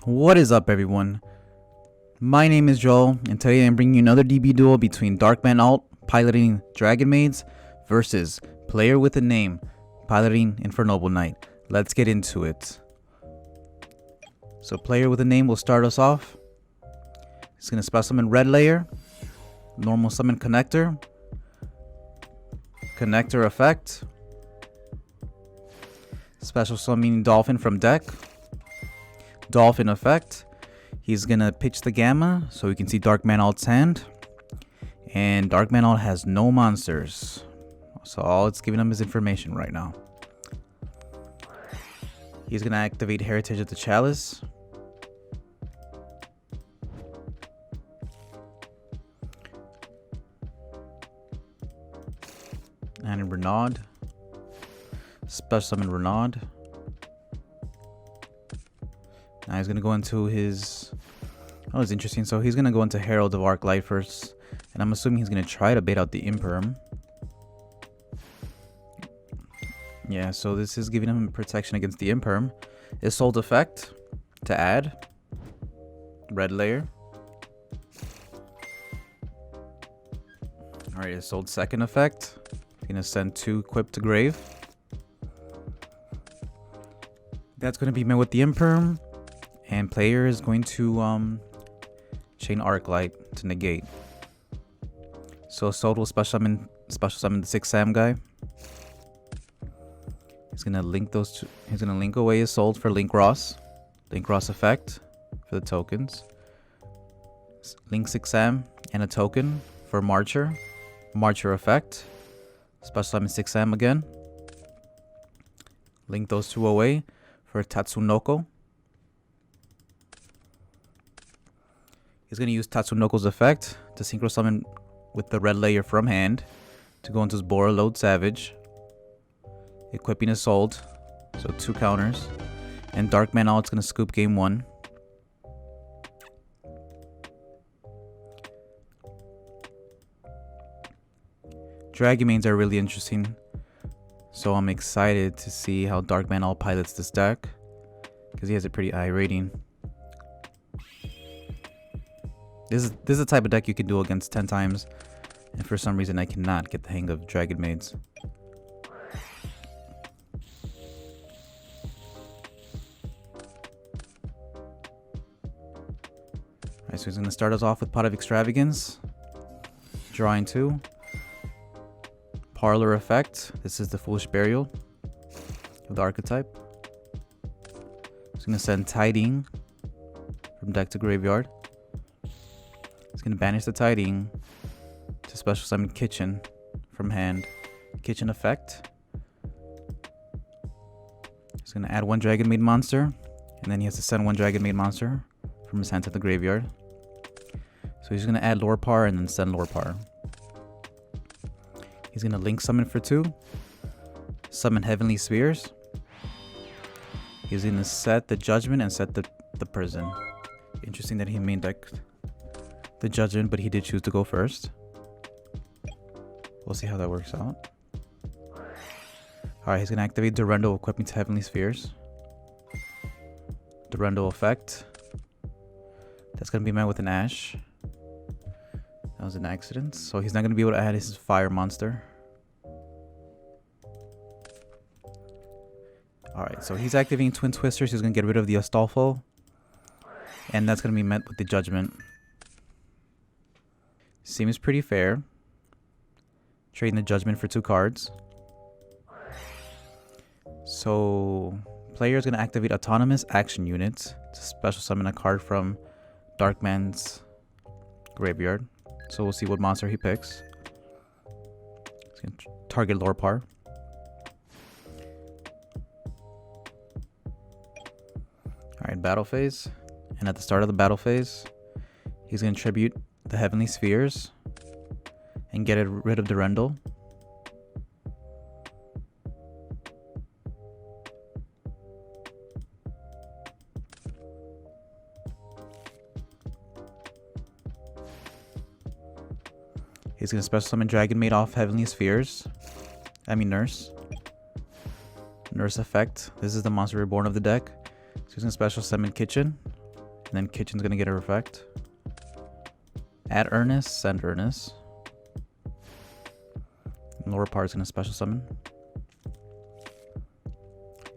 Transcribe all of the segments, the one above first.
What is up, everyone? My name is Joel, and today I'm bringing you another DB duel between Darkman Alt piloting Dragonmaids versus player with a name piloting Infernoble Knight. Let's get into it. So player with a name will start us off. He's going to special summon Red Layer, normal summon Connector, Connector effect, special summon Dolphin from deck, Dolphin effect. He's gonna pitch the Gamma so we can see Darkman Alt's hand, and Darkman Alt has no monsters, so all it's giving him is information right now. He's gonna activate Heritage of the Chalice, and Renaud, special summon Renaud. Now he's gonna go into his... Oh, it's interesting. So he's gonna go into Herald of Arclight first, and I'm assuming he's gonna try to bait out the Imperm. Yeah, so this is giving him protection against the Imperm. His Soul's effect to add Red Layer. Alright, his Soul's second effect. He's gonna send 2 equipped to grave. That's gonna be met with the Imperm. And player is going to chain Arclight to negate. So Soul will special summon the 6 Sam guy. He's gonna link those two. He's gonna link away his Soul for Link Ross effect for the tokens. Link 6 Sam and a token for Marcher effect. Special summon 6 Sam again. Link those 2 away for Tatsunoko. He's going to use Tatsunoko's effect to synchro summon with the Red Layer from hand to go into his Bora Load Savage, equipping his Soul, so 2 counters. And Darkman Alt's going to scoop game 1. Dragonmaids are really interesting, so I'm excited to see how Darkman Alt pilots this deck, because he has a pretty high rating. This is the type of deck you can do against 10 times, and for some reason I cannot get the hang of Dragonmaids. Alright, so he's going to start us off with Pot of Extravagance, drawing 2. Parlor effect, this is the Foolish Burial of the archetype. He's going to send Tiding from deck to graveyard. He's going to banish the Tiding to special summon Kitchen from hand. Kitchen effect. He's going to add 1 Dragonmaid monster, and then he has to send 1 Dragonmaid monster from his hand to the graveyard. So he's going to add Lorpar and then send Lorpar. He's going to link summon for 2. Summon Heavenly Spheres. He's going to set the Judgment and set the Prison. Interesting that he main decked the Judgment, but he did choose to go first. We'll see how that works out. Alright, he's going to activate Durendo, equipping to Heavenly Spheres. Durendo effect. That's going to be met with an Ash. That was an accident. So he's not going to be able to add his Fire monster. Alright, so he's activating Twin Twisters. He's going to get rid of the Astolfo. And that's going to be met with the Judgment. Seems pretty fair. Trading the Judgment for 2 cards. So player is going to activate Autonomous Action Units to special summon a card from Darkman's graveyard. So we'll see what monster he picks. He's going to target Lorpar. Alright, battle phase. And at the start of the battle phase, he's going to tribute the Heavenly Spheres and get rid of Durendo. He's going to special summon Dragonmaid off Heavenly Spheres. Nurse. Nurse effect. This is the monster reborn of the deck. So he's going to special summon Kitchen And then Kitchen's gonna get her effect. Add Ernest, send Ernest. Lower part's gonna special summon.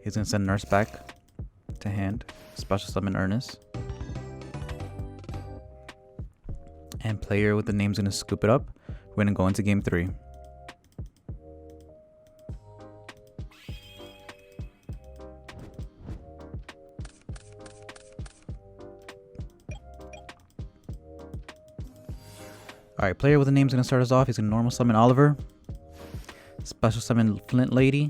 He's gonna send Nurse back to hand. Special summon Ernest. And player with the name's gonna scoop it up. We're gonna go into game 3. Alright, player with the name's gonna start us off. He's gonna normal summon Oliver. Special summon Flint Lady.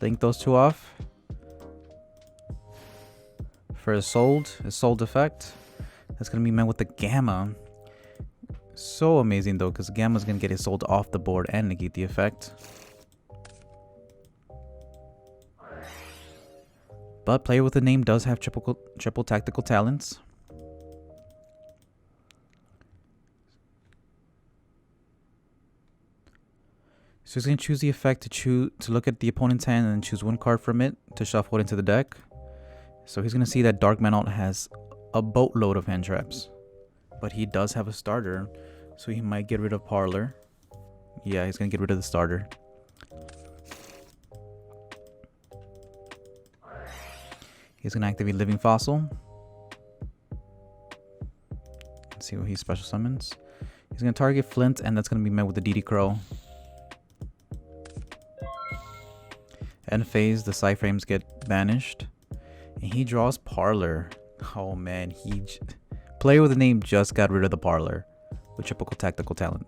Link those two off. For his sold effect. That's gonna be met with the Gamma. So amazing though, because Gamma's gonna get his sold off the board and negate the effect. But player with the name does have triple tactical talents. So he's going to choose the effect to look at the opponent's hand and then choose one card from it to shuffle it into the deck. So he's going to see that Dark Manalt has a boatload of hand traps. But he does have a starter, so he might get rid of Parlor. Yeah, he's going to get rid of the starter. He's going to activate Living Fossil. Let's see what he special summons. He's going to target Flint, and that's going to be met with the DD Crow. End phase, the side frames get banished. And he draws Parlor. Oh man, player with the name just got rid of the Parlor with triple tactical talent.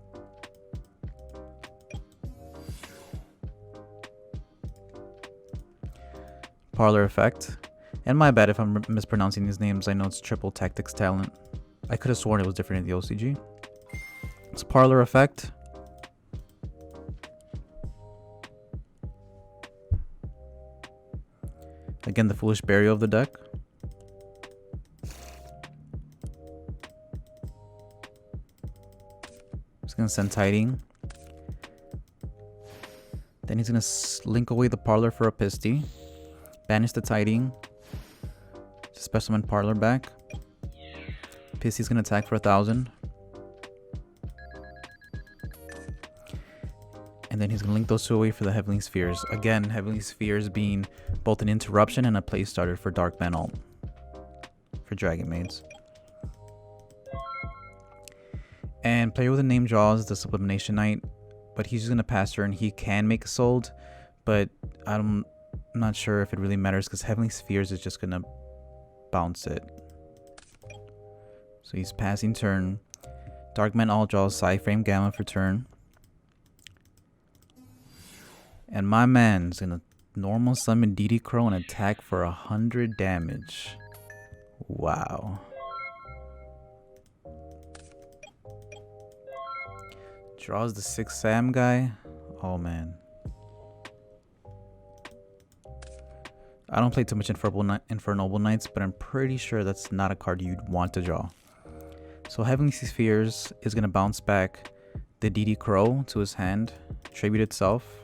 Parlor effect. And my bad if I'm mispronouncing these names. I know it's triple tactics talent. I could have sworn it was different in the OCG. It's Parlor effect. Again, the Foolish Burial of the deck. He's going to send Tiding. Then he's going to link away the Parlor for a Pisty. Banish the Tiding. Special summon Parlor back. Pisty's going to attack for 1,000. And then he's going to link those two away for the Heavenly Spheres. Again, Heavenly Spheres being both an interruption and a play starter for Dark Manalt. For Dragonmaids. And player with a name draws the Sublimation Knight. But he's just going to pass turn. He can make a sold. But I'm not sure if it really matters because Heavenly Spheres is just going to bounce it. So he's passing turn. Dark Manalt draws Side Frame Gamma for turn. And my man's gonna normal summon DD Crow and attack for 100 damage. Wow. Draws the 6 Sam guy. Oh man. I don't play too much Infernoble Knights, but I'm pretty sure that's not a card you'd want to draw. So Heavenly Spheres is gonna bounce back the DD Crow to his hand, tribute itself.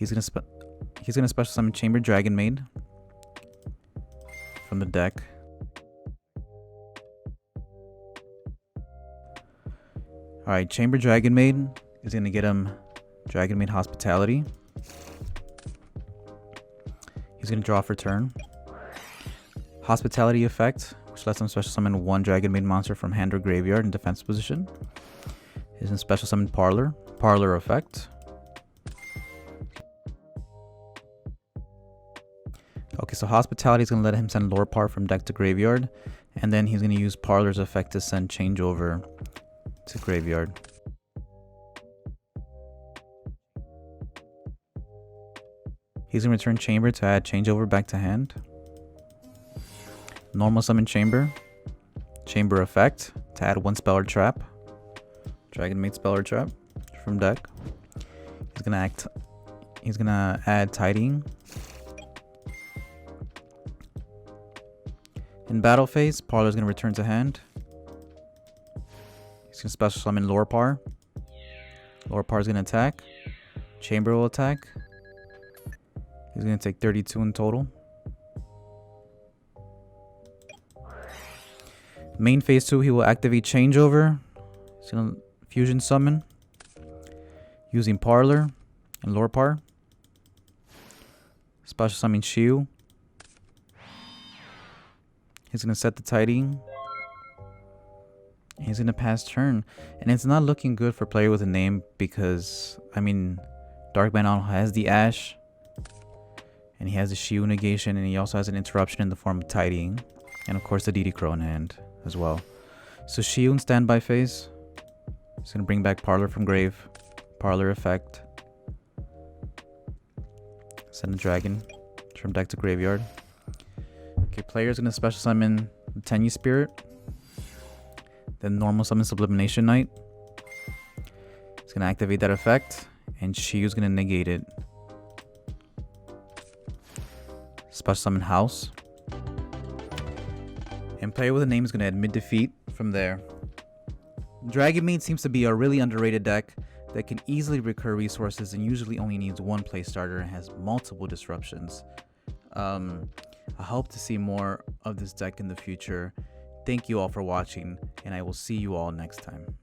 He's gonna special summon Chamber Dragonmaid from the deck. Alright, Chamber Dragonmaid is gonna get him Dragonmaid Hospitality. He's gonna draw for turn. Hospitality effect, which lets him special summon one Dragonmaid monster from hand or graveyard in defense position. He's gonna special summon Parlor. Parlor effect. Okay, so Hospitality is going to let him send Lore Par from deck to graveyard. And then he's going to use Parlor's effect to send Changeover to graveyard. He's going to return Chamber to add Changeover back to hand. Normal summon Chamber. Chamber effect to add one spell or trap. Dragonmaid spell or trap from deck. He's going to add Tiding. In battle phase, Parlor's going to return to hand. He's going to special summon Lorepar. Lorepar's going to attack. Chamber will attack. He's going to take 32 in total. Main phase 2, he will activate Changeover. He's gonna fusion summon using Parlor and Lore Par. Special summon Shiu. He's gonna set the Tidying. He's gonna pass turn, and it's not looking good for player with a name because I mean, Darkman has the Ash, and he has the Shiu negation, and he also has an interruption in the form of Tidying, and of course the DD Crow in hand as well. So Shiu in standby phase. He's gonna bring back Parlor from grave, Parlor effect, send a dragon from deck to graveyard. Okay, player's gonna special summon the Tenyi Spirit. Then normal summon Sublimination Knight. It's gonna activate that effect, and Shiu's gonna negate it. Special summon House. And player with a name is gonna admit defeat from there. Dragonmaid seems to be a really underrated deck that can easily recur resources and usually only needs one play starter and has multiple disruptions. I hope to see more of this deck in the future. Thank you all for watching, and I will see you all next time.